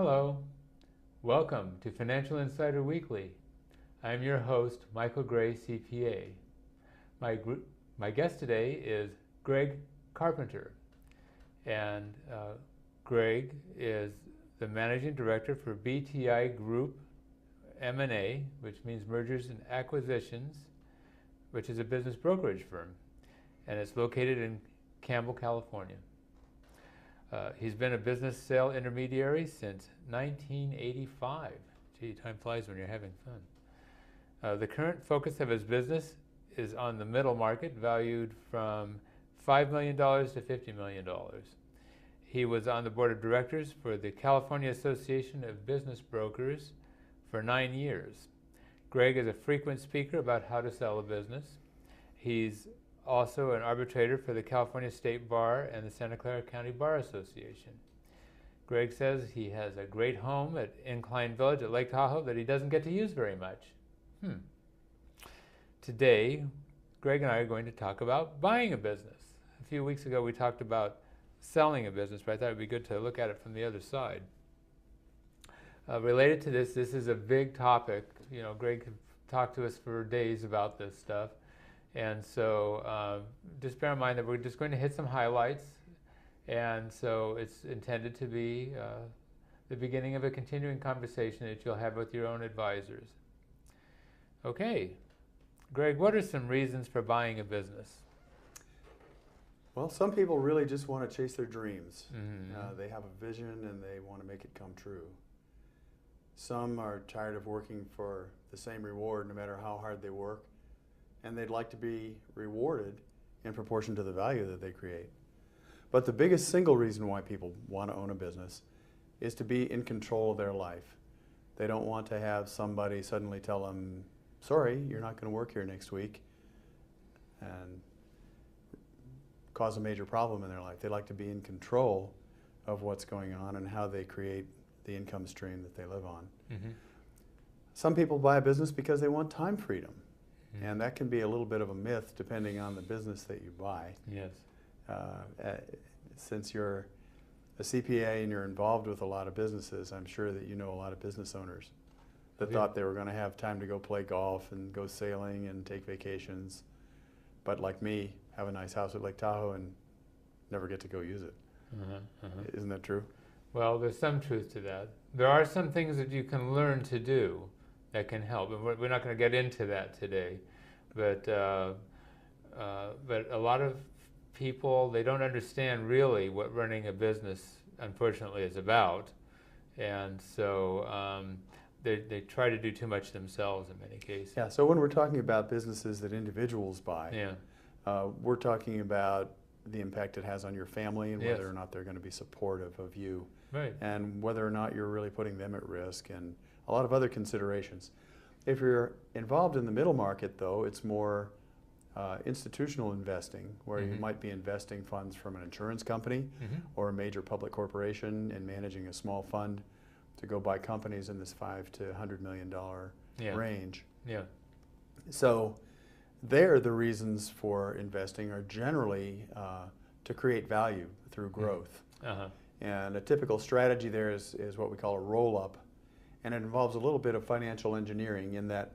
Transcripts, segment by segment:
Hello, welcome to Financial Insider Weekly. I'm your host, Michael Gray, CPA. My guest today is Greg Carpenter, and Greg is the Managing Director for BTI Group M&A, which means Mergers and Acquisitions, which is a business brokerage firm, and it's located in Campbell, California. He's been a business sale intermediary since 1985. Gee, time flies when you're having fun. The current focus of his business is on the middle market, valued from $5 million to $50 million. He was on the board of directors for the California Association of Business Brokers for 9 years. Greg is a frequent speaker about how to sell a business. He's also an arbitrator for the California State Bar and the Santa Clara County Bar Association. Greg says he has a great home at Incline Village at Lake Tahoe that he doesn't get to use very much. Today, Greg and I are going to talk about buying a business. A few weeks ago we talked about selling a business, but I thought it would be good to look at it from the other side. Related to this is a big topic. You know, Greg could talk to us for days about this stuff. And so just bear in mind that we're just going to hit some highlights, and so it's intended to be the beginning of a continuing conversation that you'll have with your own advisors. Okay, Greg, what are some reasons for buying a business? Well, some people really just want to chase their dreams. Mm-hmm. They have a vision and they want to make it come true. Some are tired of working for the same reward no matter how hard they work, and they'd like to be rewarded in proportion to the value that they create. But the biggest single reason why people want to own a business is to be in control of their life. They don't want to have somebody suddenly tell them, sorry, you're not going to work here next week, and cause a major problem in their life. They like to be in control of what's going on and how they create the income stream that they live on. Mm-hmm. Some people buy a business because they want time freedom. Mm-hmm. And that can be a little bit of a myth depending on the business that you buy. Yes. Since you're a CPA and you're involved with a lot of businesses, I'm sure that you know a lot of business owners that thought they were going to have time to go play golf and go sailing and take vacations, but like me, have a nice house at Lake Tahoe and never get to go use it. Isn't that true? Well, there's some truth to that. There are some things that you can learn to do that can help, and we're not going to get into that today. But a lot of people, they don't understand really what running a business, unfortunately, is about, and so they try to do too much themselves in many cases. Yeah. So when we're talking about businesses that individuals buy, we're talking about the impact it has on your family and whether or not they're going to be supportive of you, right, and whether or not you're really putting them at risk, and a lot of other considerations. If you're involved in the middle market, though, it's more institutional investing, where you might be investing funds from an insurance company or a major public corporation and managing a small fund to go buy companies in this $5 to $100 million range. Yeah. So there, the reasons for investing are generally to create value through growth. And a typical strategy there is what we call a roll-up. And it involves a little bit of financial engineering in that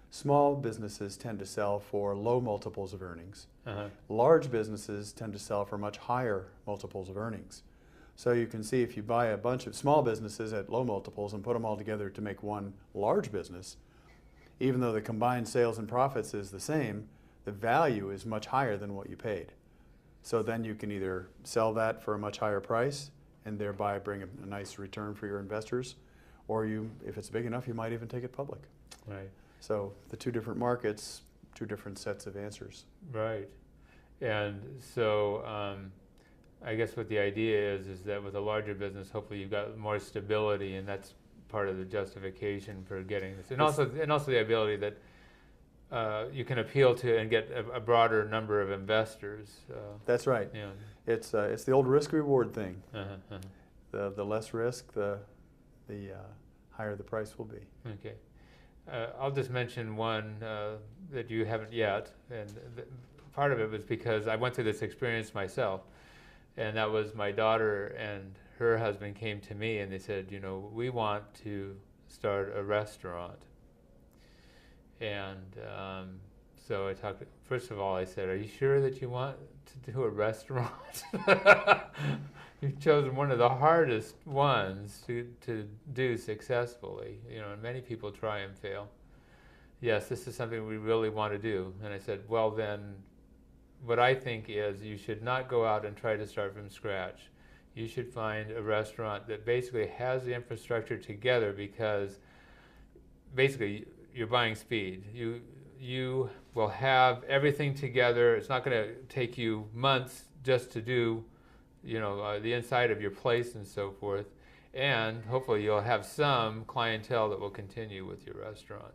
small businesses tend to sell for low multiples of earnings. Large businesses tend to sell for much higher multiples of earnings. So you can see if you buy a bunch of small businesses at low multiples and put them all together to make one large business, even though the combined sales and profits is the same, the value is much higher than what you paid. So then you can either sell that for a much higher price and thereby bring a nice return for your investors, or you, if it's big enough, you might even take it public. Right. So the two different markets, two different sets of answers. Right. And so I guess what the idea is that with a larger business, hopefully you've got more stability, and that's part of the justification for getting this. And also the ability that you can appeal to and get a broader number of investors. That's right. Yeah. It's the old risk-reward thing. The less risk, the higher the price will be. Okay. I'll just mention one that you haven't yet, and part of it was because I went through this experience myself, and that was my daughter and her husband came to me and they said, we want to start a restaurant. And so I talked, first of all, I said, are you sure that you want to do a restaurant? You've chosen one of the hardest ones to do successfully, and many people try and fail. Yes, this is something we really want to do. And I said, well then, what I think is you should not go out and try to start from scratch. You should find a restaurant that basically has the infrastructure together, because basically you're buying speed. You will have everything together. It's not going to take you months just to do, the inside of your place and so forth. And hopefully you'll have some clientele that will continue with your restaurant.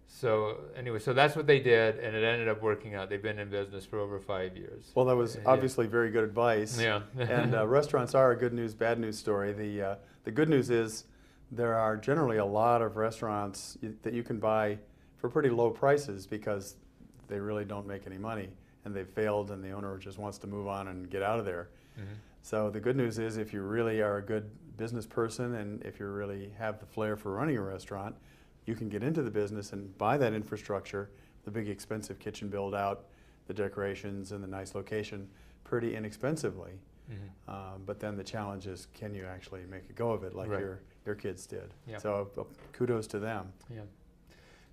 So anyway, so that's what they did, and it ended up working out. They've been in business for over 5 years. Well, that was obviously very good advice. Yeah. And restaurants are a good news, bad news story. The good news is there are generally a lot of restaurants that you can buy for pretty low prices because they really don't make any money, and they've failed, and the owner just wants to move on and get out of there. Mm-hmm. So the good news is if you really are a good business person, and if you really have the flair for running a restaurant, you can get into the business and buy that infrastructure, the big expensive kitchen build out, the decorations and the nice location, pretty inexpensively. Mm-hmm. But then the challenge is, can you actually make a go of it like your kids did? Yeah. So kudos to them. Yeah.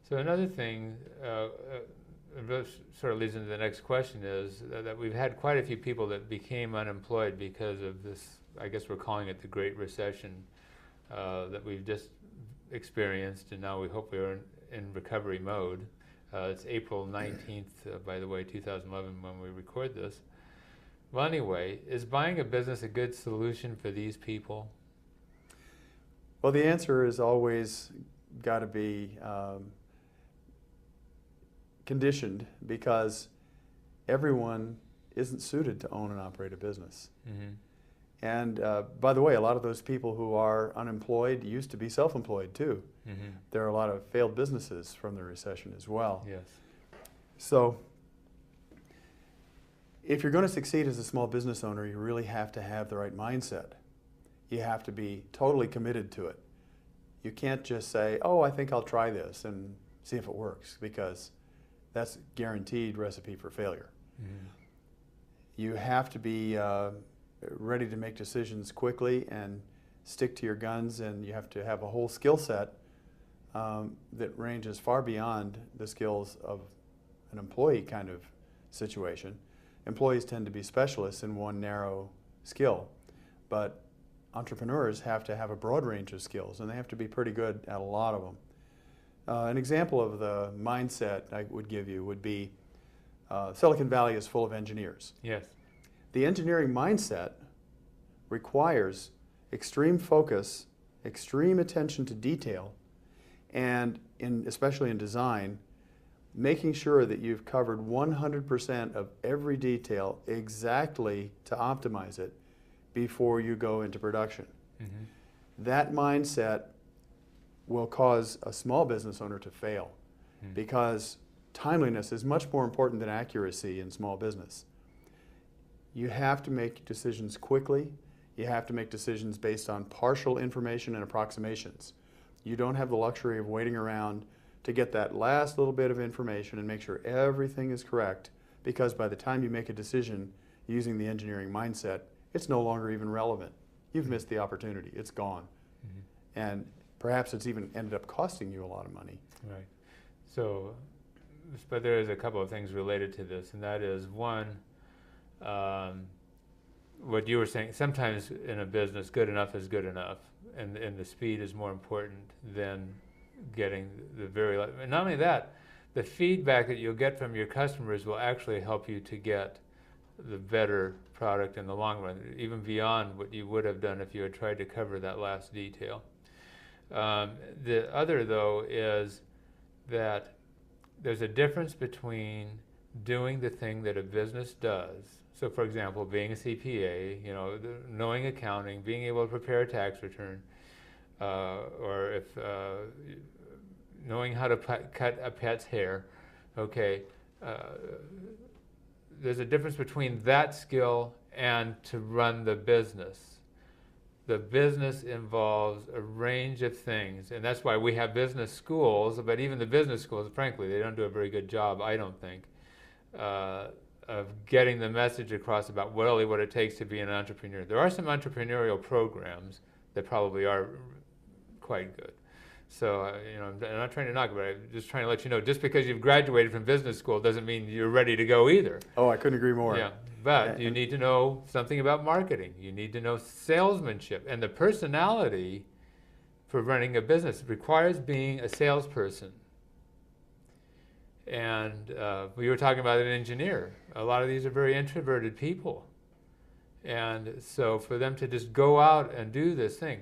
So another thing, sort of leads into the next question, is that we've had quite a few people that became unemployed because of this, I guess we're calling it the Great Recession, that we've just experienced, and now we hope we're in recovery mode. It's April 19th, by the way, 2011 when we record this. Well, anyway, is buying a business a good solution for these people? Well, the answer is always got to be conditioned, because everyone isn't suited to own and operate a business. Mm-hmm. And by the way, a lot of those people who are unemployed used to be self-employed too. Mm-hmm. There are a lot of failed businesses from the recession as well. Yes. So if you're going to succeed as a small business owner, you really have to have the right mindset. You have to be totally committed to it. You can't just say, oh, I think I'll try this and see if it works, because that's a guaranteed recipe for failure. Mm-hmm. You have to be ready to make decisions quickly and stick to your guns, and you have to have a whole skill set that ranges far beyond the skills of an employee kind of situation. Employees tend to be specialists in one narrow skill, but entrepreneurs have to have a broad range of skills, and they have to be pretty good at a lot of them. An example of the mindset I would give you would be Silicon Valley is full of engineers. Yes. The engineering mindset requires extreme focus, extreme attention to detail, and especially in design, making sure that you've covered 100% of every detail exactly to optimize it before you go into production. Mm-hmm. That mindset will cause a small business owner to fail, because timeliness is much more important than accuracy in small business. You have to make decisions quickly. You have to make decisions based on partial information and approximations. You don't have the luxury of waiting around to get that last little bit of information and make sure everything is correct, because by the time you make a decision using the engineering mindset, it's no longer even relevant. You've missed the opportunity. It's gone. Mm-hmm. And perhaps it's even ended up costing you a lot of money. Right. So, but there is a couple of things related to this, and that is, one, what you were saying, sometimes in a business, good enough is good enough, and the speed is more important than getting the very, and not only that, the feedback that you'll get from your customers will actually help you to get the better product in the long run, even beyond what you would have done if you had tried to cover that last detail. The other, though, is that there's a difference between doing the thing that a business does. So, for example, being a CPA, knowing accounting, being able to prepare a tax return, or if knowing how to cut a pet's hair. Okay, there's a difference between that skill and to run the business. the business involves a range of things, and that's why we have business schools, but even the business schools, frankly, they don't do a very good job, I don't think, of getting the message across about really what it takes to be an entrepreneur. There are some entrepreneurial programs that probably are quite good. So, I'm not trying to knock about it, I'm just trying to let you know, just because you've graduated from business school doesn't mean you're ready to go either. Oh, I couldn't agree more. Yeah, but you need to know something about marketing. You need to know salesmanship. And the personality for running a business requires being a salesperson. And we were talking about an engineer. A lot of these are very introverted people. And so for them to just go out and do this thing,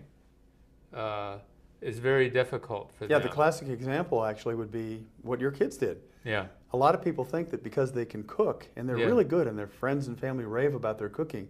is very difficult for them. Yeah, the classic example actually would be what your kids did. Yeah. A lot of people think that because they can cook and they're really good and their friends and family rave about their cooking,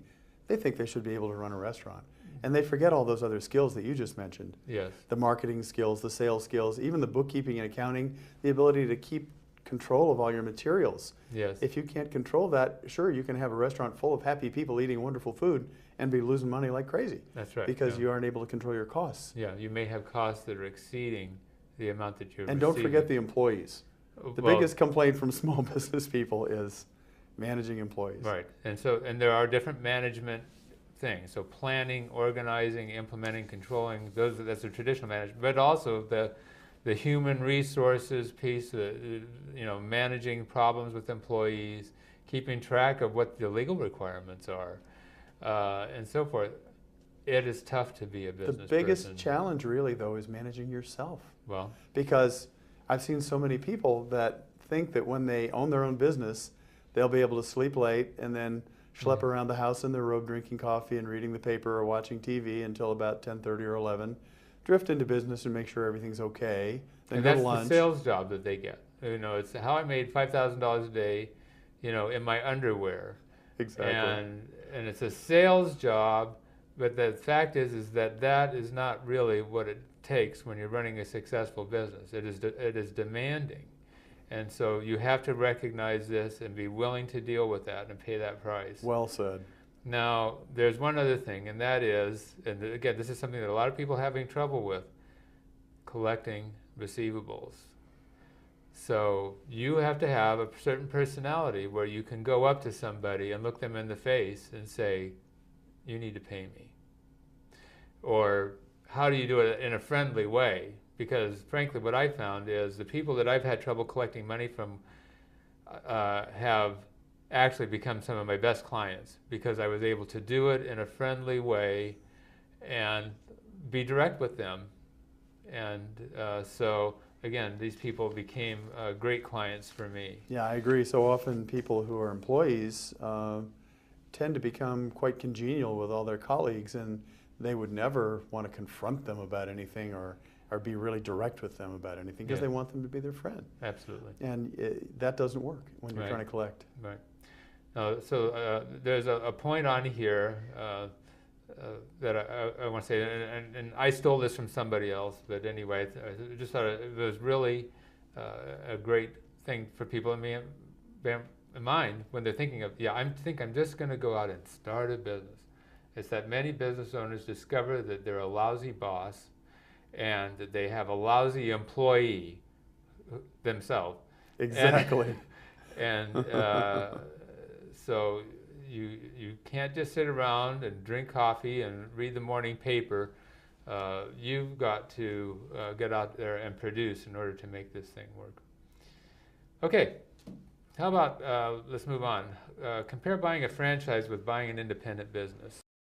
they think they should be able to run a restaurant. And they forget all those other skills that you just mentioned. Yes. The marketing skills, the sales skills, even the bookkeeping and accounting, the ability to keep control of all your materials. Yes. If you can't control that, sure, you can have a restaurant full of happy people eating wonderful food and be losing money like crazy. That's right. Because you aren't able to control your costs. Yeah, you may have costs that are exceeding the amount that you're And receiving. don't forget the employees. The biggest complaint from small business people is managing employees. Right, and there are different management things. So planning, organizing, implementing, controlling, that's the traditional management, but also the human resources piece, managing problems with employees, keeping track of what the legal requirements are, and so forth. It is tough to be a business person. The biggest challenge really, though, is managing yourself. Well, because I've seen so many people that think that when they own their own business, they'll be able to sleep late and then schlep around the house in their robe drinking coffee and reading the paper or watching TV until about 10:30 or 11, drift into business and make sure everything's okay, then and go that's to lunch. The sales job that they get. It's how I made $5,000 a day, in my underwear. Exactly. And it's a sales job, but the fact is that is not really what it takes when you're running a successful business. It is demanding. And so you have to recognize this and be willing to deal with that and pay that price. Well said. Now, there's one other thing, and that is, and again, this is something that a lot of people are having trouble with, collecting receivables. So you have to have a certain personality where you can go up to somebody and look them in the face and say, you need to pay me. Or how do you do it in a friendly way? Because frankly, what I found is the people that I've had trouble collecting money from have actually become some of my best clients because I was able to do it in a friendly way and be direct with them. And so again, these people became great clients for me. Yeah, I agree. So often people who are employees tend to become quite congenial with all their colleagues, and they would never want to confront them about anything or be really direct with them about anything because they want them to be their friend. Absolutely. And that doesn't work when you're trying to collect. Right. So there's a point on here that I want to say, and I stole this from somebody else, but anyway, I just thought it was really a great thing for people in mind when they're thinking of, I'm just going to go out and start a business. It's that many business owners discover that they're a lousy boss and that they have a lousy employee themselves. Exactly. And so you can't just sit around and drink coffee and read the morning paper. You've got to get out there and produce in order to make this thing work. Okay, how about, let's move on. Compare buying a franchise with buying an independent business.